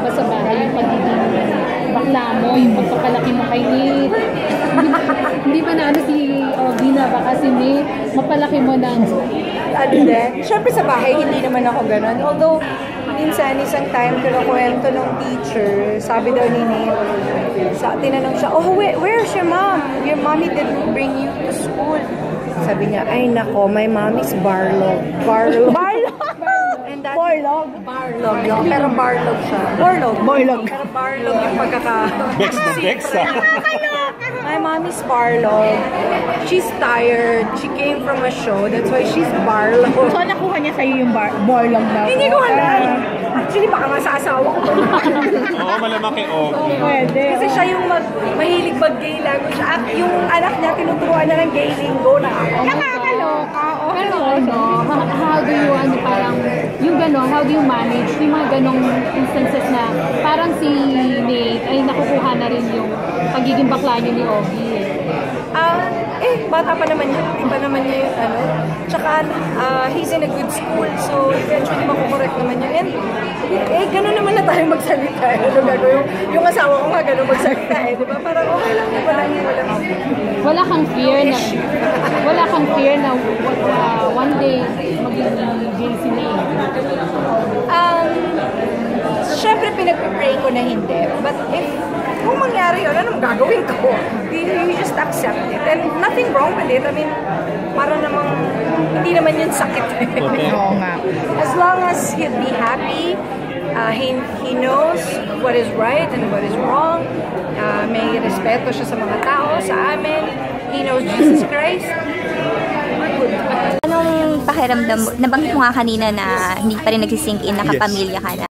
ba sa bahay yung pagiging bakla mo, yung pagpapalaki mo kay Nate? Hindi ba na si Gina, baka si Nate, mapalaki mo ng... Ano din? Siyempre sa bahay, hindi naman ako ganun. Although, minsan, isang time, kinukwento ng teacher, sabi daw ni Nate, tinanong siya, oh, where's your mom? Your mommy didn't bring you to school. Sabi niya, ay nako, my mom is Barlog. Barlog? And that, Barlog? Barlog. Pero Barlog siya. Barlog. Pero Barlog yung pagkaka... Bex na Bex, My mom is Barlog. She's tired. She came from a show. That's why she's Barlog. So, nakuha niya sa'yo yung Barlog na? Hindi ko alam. Actually, baka nga sa asawa ko. Oo, malamang kay Ogie. Pwede. Kasi siya yung mahilig mag-gay language. At yung anak niya, tinuturuan na ng gay lingo na ako. Nakakaloka. Pero how do you, parang, yung gano'n, how do you manage yung mga ganong instances na parang si Nate ay nakukuha na rin yung pagiging bakla niyo ni Ogie? Bata pa naman yun. Di pa naman niya yung ano. Tsaka, he's in a good school. So, eventually, makukorek naman yun. And, gano'n naman na tayo magsalita. Ano gagawin? Yung asawa ko nga gano'n magsalita eh. Di ba? Parang okay lang yun. Wala kang fear na one day magiging gay si Nate? Siyempre, pinag-pray ko na hindi. But kung mangyari yun, anong gagawin ko? You just accept it. And nothing wrong with it. I mean, para namang, hindi naman yun sakit. Oo nga. As long as he'd be happy, he knows what is right and what is wrong. May respeto siya sa mga tao, sa amin. He knows Jesus Christ. Anong pakiramdam mo? Nabanggit mo nga kanina na hindi pa rin nagsisink in, nakapamilya ka na.